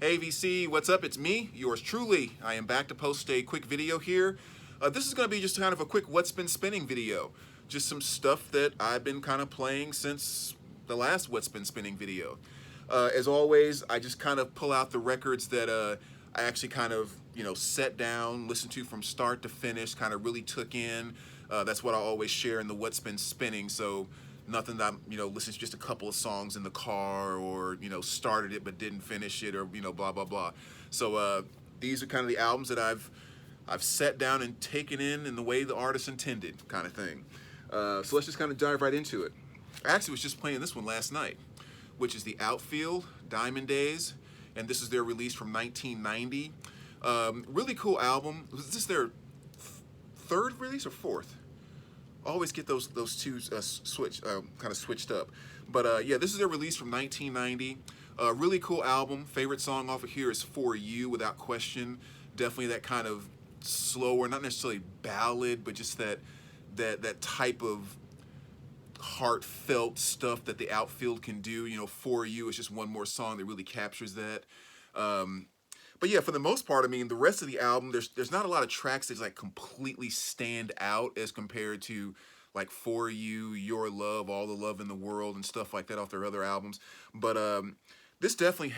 Hey VC, what's up? It's me, yours truly. I am back to post a quick video here. This is going to be just kind of a quick what's been spinning video. Just some stuff that I've been kind of playing since the last what's been spinning video. As always, I just kind of pull out the records that I actually kind of, set down, listened to from start to finish, kind of really took in. That's what I always share in the what's been spinning. So nothing that I'm, listening to just a couple of songs in the car or, started it but didn't finish it or, blah, blah, blah. So these are kind of the albums that I've sat down and taken in the way the artist intended, kind of thing. So let's just kind of dive right into it. I actually was just playing this one last night, which is the Outfield, Diamond Days, and this is their release from 1990. Really cool album. Was this their third release or fourth? I always get those two kind of switched up. But yeah, this is their release from 1990. Really cool album. Favorite song off of here is For You, without question. Definitely that kind of slower, not necessarily ballad, but just that type of heartfelt stuff that the Outfield can do. For You is just one more song that really captures that. But yeah, for the most part, I mean, the rest of the album, there's not a lot of tracks that like completely stand out as compared to like For You, Your Love, All the Love in the World, and stuff like that off their other albums. But this definitely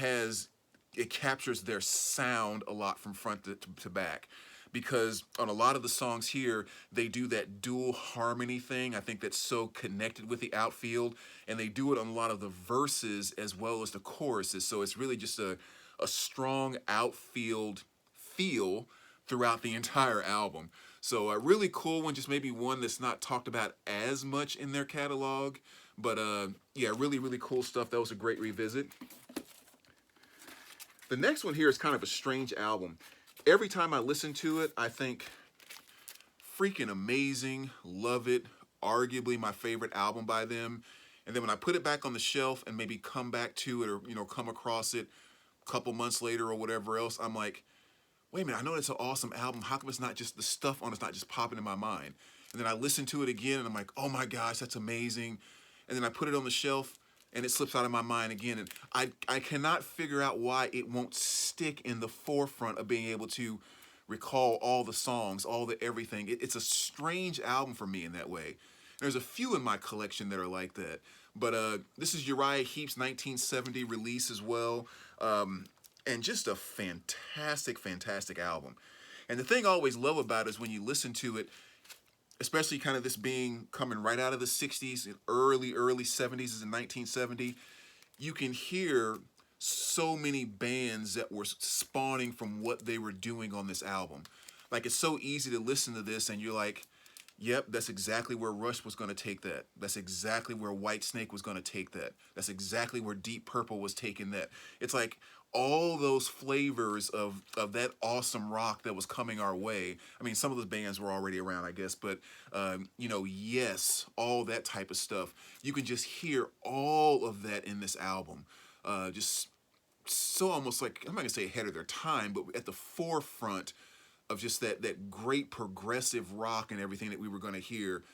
it captures their sound a lot from front to back. Because on a lot of the songs here, they do that dual harmony thing. I think that's so connected with the Outfield, and they do it on a lot of the verses as well as the choruses. So it's really just a strong Outfield feel throughout the entire album. So a really cool one, just maybe one that's not talked about as much in their catalog. But yeah, really, really cool stuff. That was a great revisit. The next one here is kind of a strange album. Every time I listen to it, I think, freaking amazing, love it, arguably my favorite album by them. And then when I put it back on the shelf and maybe come back to it or, come across it a couple months later or whatever else, I'm like, wait a minute, I know it's an awesome album. How come it's not just, the stuff on it's not just popping in my mind? And then I listen to it again and I'm like, oh my gosh, that's amazing. And then I put it on the shelf and it slips out of my mind again. And I cannot figure out why it won't stick in the forefront of being able to recall all the songs, all the everything. It's a strange album for me in that way. There's a few in my collection that are like that. But this is Uriah Heep's 1970 release as well. And just a fantastic, fantastic album. And the thing I always love about it is when you listen to it, especially kind of this being coming right out of the 60s and early 70s is in 1970, you can hear so many bands that were spawning from what they were doing on this album. Like, it's so easy to listen to this and you're like, yep, that's exactly where Rush was going to take that. That's exactly where Whitesnake was going to take that. That's exactly where Deep Purple was taking that. It's like all those flavors of that awesome rock that was coming our way. I mean, some of those bands were already around, I guess, but, Yes, all that type of stuff. You can just hear all of that in this album. Just so almost like, I'm not going to say ahead of their time, but at the forefront of just that great progressive rock and everything that we were going to hear.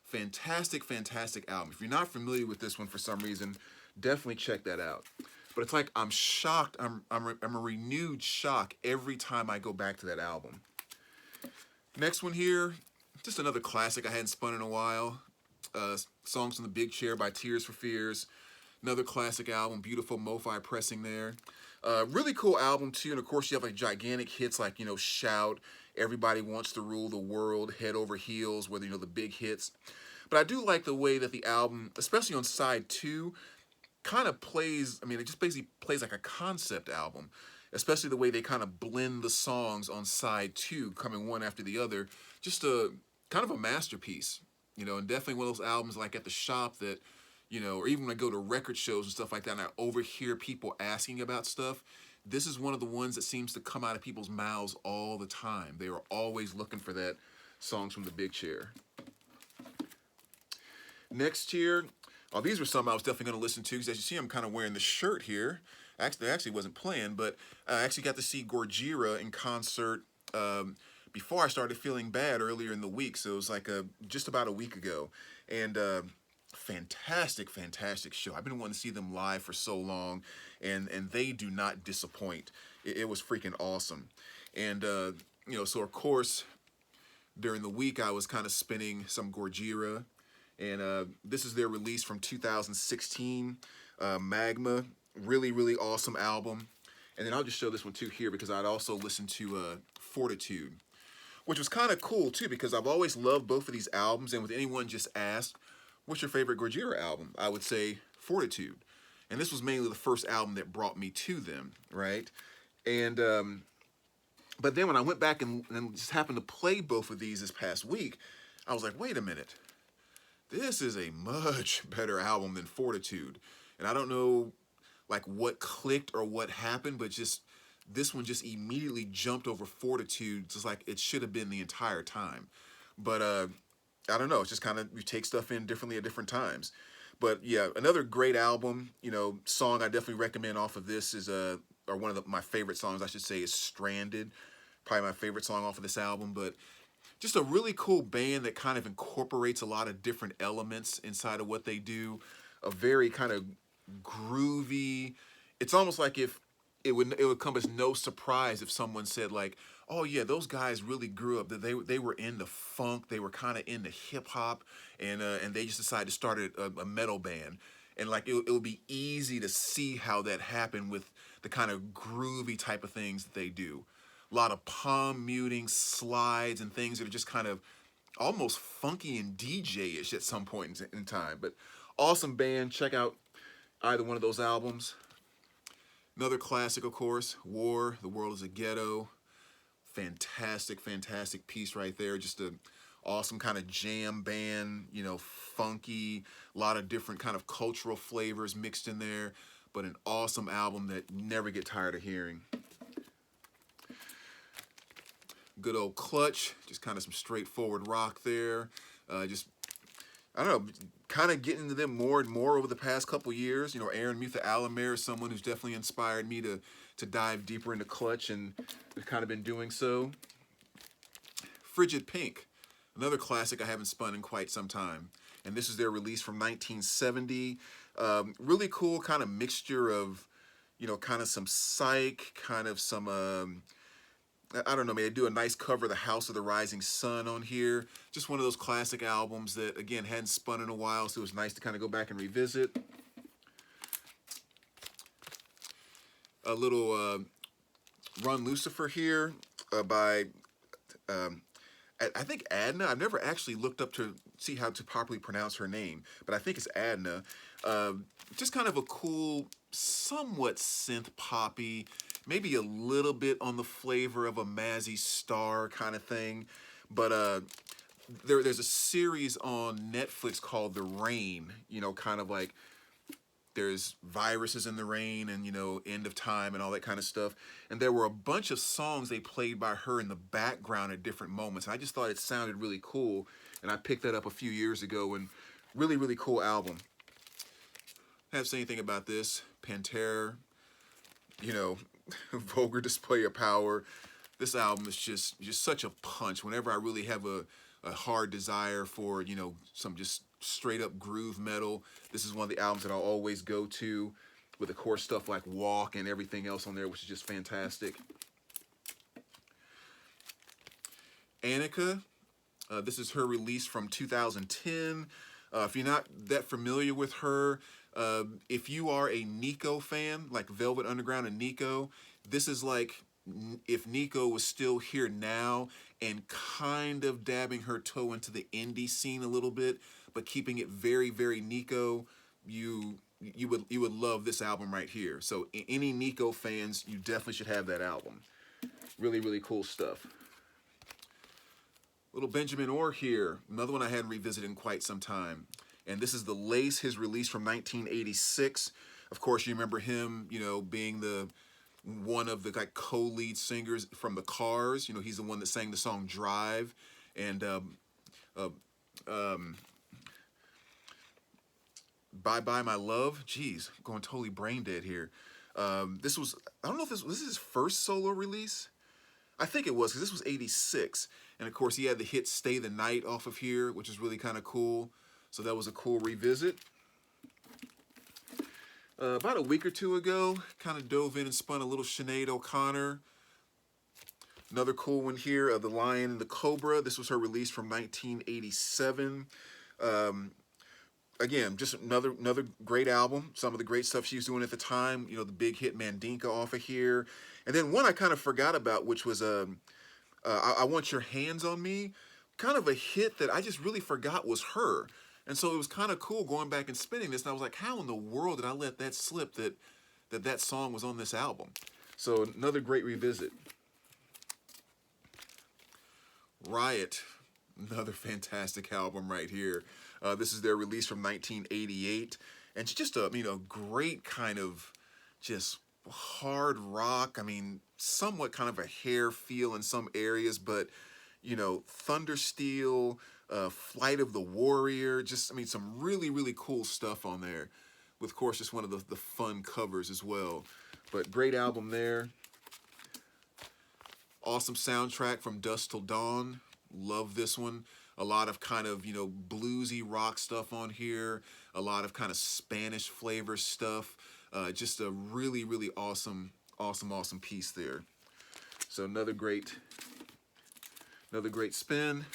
Fantastic, fantastic album. If you're not familiar with this one for some reason, definitely check that out. But it's like I'm shocked. I'm a renewed shock every time I go back to that album. Next one here, just another classic I hadn't spun in a while. Songs from the Big Chair by Tears for Fears. Another classic album, beautiful Mo-Fi pressing there. Really cool album too, and of course you have like gigantic hits like, Shout, Everybody Wants to Rule the World, Head Over Heels, whether the big hits. But I do like the way that the album, especially on side 2, kind of plays, I mean, it just basically plays like a concept album, especially the way they kind of blend the songs on side 2, coming one after the other. Just a kind of a masterpiece, and definitely one of those albums like at the shop that, or even when I go to record shows and stuff like that and I overhear people asking about stuff, this is one of the ones that seems to come out of people's mouths all the time. They are always looking for that songs from the Big Chair. Next here, these were some I was definitely going to listen to because as you see, I'm kind of wearing the shirt here. Actually wasn't playing, but I actually got to see Gojira in concert before I started feeling bad earlier in the week. So it was like just about a week ago. And fantastic, fantastic show. I've been wanting to see them live for so long, and they do not disappoint. It was freaking awesome. And you know, so of course during the week I was kind of spinning some Gojira, and this is their release from 2016, Magma. Really, really awesome album. And then I'll just show this one too here because I'd also listened to Fortitude, which was kind of cool too because I've always loved both of these albums. And with anyone just asked, what's your favorite Gojira album? I would say Fortitude. And this was mainly the first album that brought me to them, right? And but then when I went back and just happened to play both of these this past week, I was like, wait a minute. This is a much better album than Fortitude. And I don't know like what clicked or what happened, but just this one just immediately jumped over Fortitude, just like it should have been the entire time. But I don't know, it's just kind of, you take stuff in differently at different times. But yeah, another great album, you know, song I definitely recommend off of this is, or one of my favorite songs, I should say, is Stranded. Probably my favorite song off of this album, but just a really cool band that kind of incorporates a lot of different elements inside of what they do. A very kind of groovy, it's almost like if it would come as no surprise if someone said like, oh yeah, those guys really grew up, that they were into funk, they were kind of into hip hop, and they just decided to start a metal band. And like it would be easy to see how that happened with the kind of groovy type of things that they do. A lot of palm muting, slides, and things that are just kind of almost funky and DJ-ish at some point in time. But awesome band. Check out either one of those albums. Another classic, of course, War, The World is a Ghetto. Fantastic, fantastic piece right there. Just a awesome kind of jam band, you know, funky, a lot of different kind of cultural flavors mixed in there, but an awesome album that you never get tired of hearing. Good old Clutch, just kind of some straightforward rock there. Just, I don't know, kind of getting into them more and more over the past couple years. You know, Aaron Mutha Alamere is someone who's definitely inspired me to dive deeper into Clutch, and I've kind of been doing so. Frigid Pink, another classic I haven't spun in quite some time. And this is their release from 1970. Really cool kind of mixture of, you know, kind of some psych, kind of some, I don't know, maybe they do a nice cover of The House of the Rising Sun on here. Just one of those classic albums that, again, hadn't spun in a while, so it was nice to kind of go back and revisit. A little Run Lucifer here by, I think Edna. I've never actually looked up to see how to properly pronounce her name, but I think it's Edna. Just kind of a cool, somewhat synth poppy, maybe a little bit on the flavor of a Mazzy Star kind of thing. But there's a series on Netflix called The Rain, you know, kind of like there's viruses in the rain and, you know, end of time and all that kind of stuff. And there were a bunch of songs they played by her in the background at different moments. And I just thought it sounded really cool. And I picked that up a few years ago, and really, really cool album. I have to say anything about this. Pantera, you know, vulgar display of power. This album is just such a punch. Whenever I really have a hard desire for, you know, some just straight up groove metal, this is one of the albums that I'll always go to, with of course stuff like Walk and everything else on there, which is just fantastic. Annika, this is her release from 2010. If you're not that familiar with her, if you are a Nico fan, like Velvet Underground and Nico, this is like if Nico was still here now and kind of dabbing her toe into the indie scene a little bit, but keeping it very, very Nico. You would love this album right here. So any Nico fans, you definitely should have that album. Really, really cool stuff. Little Benjamin Orr here, another one I hadn't revisited in quite some time. And this is The Lace, his release from 1986. Of course, you remember him, you know, being one of the like co-lead singers from the Cars. You know, he's the one that sang the song Drive. And Bye Bye My Love. Jeez, I'm going totally brain dead here. This was, I don't know if this was his first solo release. I think it was, because this was 86. And of course, he had the hit Stay the Night off of here, which is really kind of cool. So that was a cool revisit. About a week or two ago, kind of dove in and spun a little Sinead OConnor. Another cool one here, The Lion and the Cobra. This was her release from 1987. Again, just another great album. Some of the great stuff she was doing at the time. You know, the big hit Mandinka off of here. And then one I kind of forgot about, which was I Want Your Hands on Me. Kind of a hit that I just really forgot was her. And so it was kind of cool going back and spinning this. And I was like, how in the world did I let that slip that song was on this album? So another great revisit. Riot, another fantastic album right here. This is their release from 1988. And it's just a great kind of just hard rock. I mean, somewhat kind of a hair feel in some areas, but Thundersteel, Flight of the Warrior, just, some really, really cool stuff on there. With, of course, just one of the fun covers as well. But great album there. Awesome soundtrack from Dusk Till Dawn. Love this one. A lot of kind of, bluesy rock stuff on here. A lot of kind of Spanish flavor stuff. Just a really, really awesome piece there. So another great spin.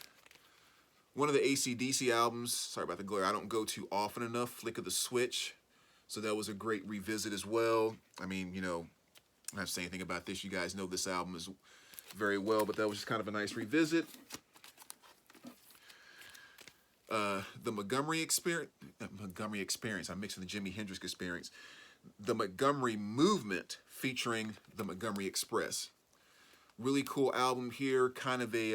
One of the AC/DC albums, sorry about the glare, I don't go too often enough, Flick of the Switch. So that was a great revisit as well. I mean, I don't have to say anything about this. You guys know this album is very well, but that was just kind of a nice revisit. The Montgomery Experience, I'm mixing the Jimi Hendrix Experience. The Montgomery Movement featuring the Montgomery Express. Really cool album here, kind of a,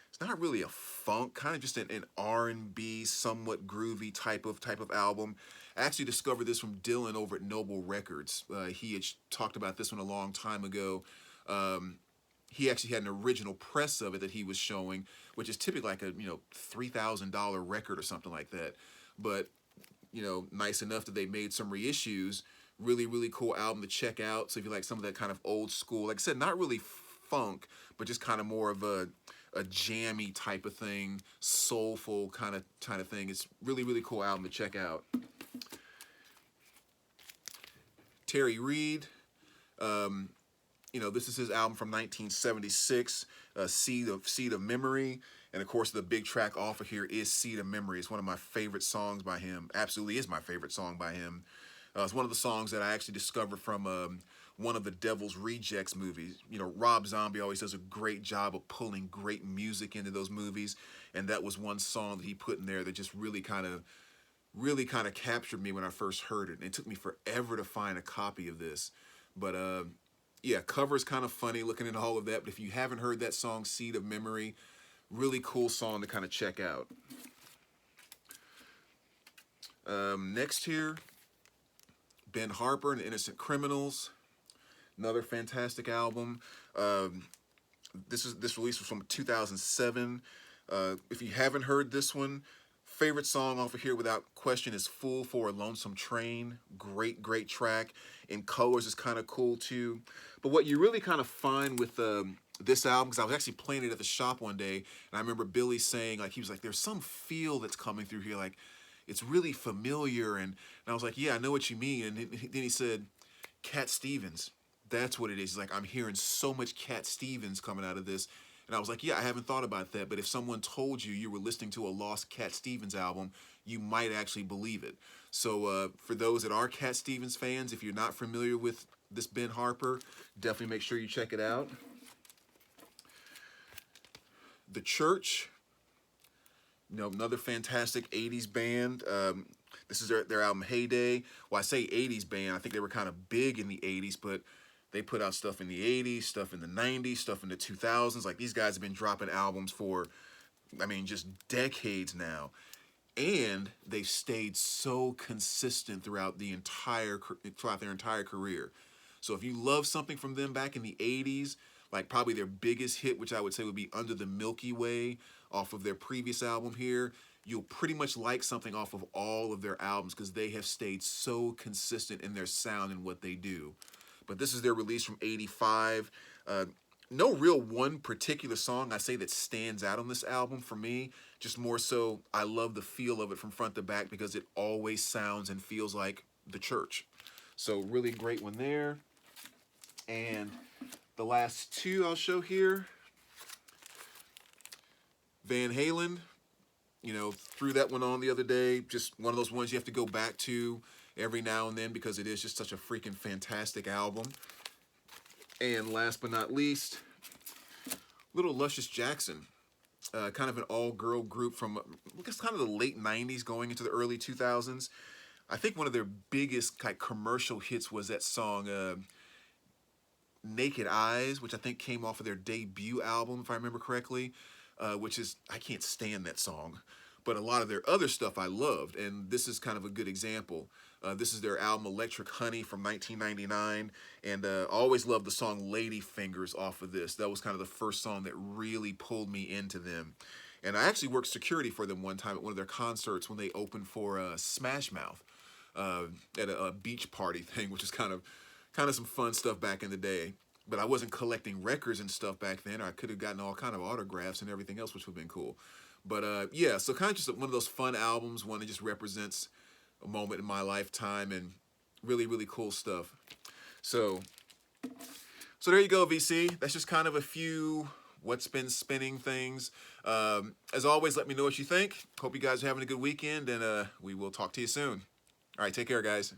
it's not really a funk, kind of just an R&B, somewhat groovy type of album. I actually discovered this from Dylan over at Noble Records. He had talked about this one a long time ago. He actually had an original press of it that he was showing, which is typically like a $3,000 record or something like that. But nice enough that they made some reissues. Really, really cool album to check out. So if you like some of that kind of old school, like I said, not really funk, but just kind of more of a jammy type of thing, soulful kind of thing. It's really, really cool album to check out. Terry Reid. This is his album from 1976, Seed of Memory. And of course, the big track off of here is Seed of Memory. It's one of my favorite songs by him. Absolutely is my favorite song by him. It's one of the songs that I actually discovered from one of the Devil's Rejects movies. Rob Zombie always does a great job of pulling great music into those movies. And that was one song that he put in there that just really kind of captured me when I first heard it. And it took me forever to find a copy of this. But yeah, cover's kind of funny looking at all of that. But if you haven't heard that song, Seed of Memory, really cool song to kind of check out. Next here, Ben Harper and the Innocent Criminals. Another fantastic album. This release was from 2007. If you haven't heard this one, favorite song off of here without question is Fool for a Lonesome Train. Great track. In colors is kind of cool too. But what you really kind of find with this album, because I was actually playing it at the shop one day, and I remember Billy saying, he was like, there's some feel that's coming through here, like it's really familiar. And I was like, yeah, I know what you mean. And then he said, Cat Stevens. That's what it is. He's like, I'm hearing so much Cat Stevens coming out of this. And I was like, yeah, I haven't thought about that. But if someone told you were listening to a lost Cat Stevens album, you might actually believe it. So for those that are Cat Stevens fans, if you're not familiar with this Ben Harper, definitely make sure you check it out. The Church, another fantastic 80s band. This is their album Heyday. Well, I say 80s band. I think they were kind of big in the 80s, but they put out stuff in the 80s, stuff in the 90s, stuff in the 2000s. Like, these guys have been dropping albums for, just decades now. And they've stayed so consistent throughout their entire career. So if you love something from them back in the 80s, like probably their biggest hit, which I would say would be Under the Milky Way off of their previous album here, you'll pretty much like something off of all of their albums because they have stayed so consistent in their sound and what they do. But this is their release from 85. no real one particular song I say that stands out on this album for me. Just more so, I love the feel of it from front to back because it always sounds and feels like the church. So really great one there. And the last two I'll show here, Van Halen, you know, threw that one on the other day. Just one of those ones you have to go back to every now and then because it is just such a freaking fantastic album. And last but not least, Little Luscious Jackson. Kind of an all-girl group from, I guess, kind of the late 90s going into the early 2000s. I think one of their biggest like commercial hits was that song Naked Eyes, which I think came off of their debut album, if I remember correctly, which is, I can't stand that song. But a lot of their other stuff I loved, and this is kind of a good example. This is their album Electric Honey from 1999, and I always loved the song Lady Fingers off of this. That was kind of the first song that really pulled me into them. And I actually worked security for them one time at one of their concerts when they opened for Smash Mouth at a beach party thing, which is kind of some fun stuff back in the day. But I wasn't collecting records and stuff back then. I could have gotten all kind of autographs and everything else, which would have been cool. But yeah, so kind of just one of those fun albums, one that just represents a moment in my lifetime and really, really cool stuff. So there you go, VC. That's just kind of a few what's been spinning things. As always, let me know what you think. Hope you guys are having a good weekend, and we will talk to you soon. All right, take care, guys.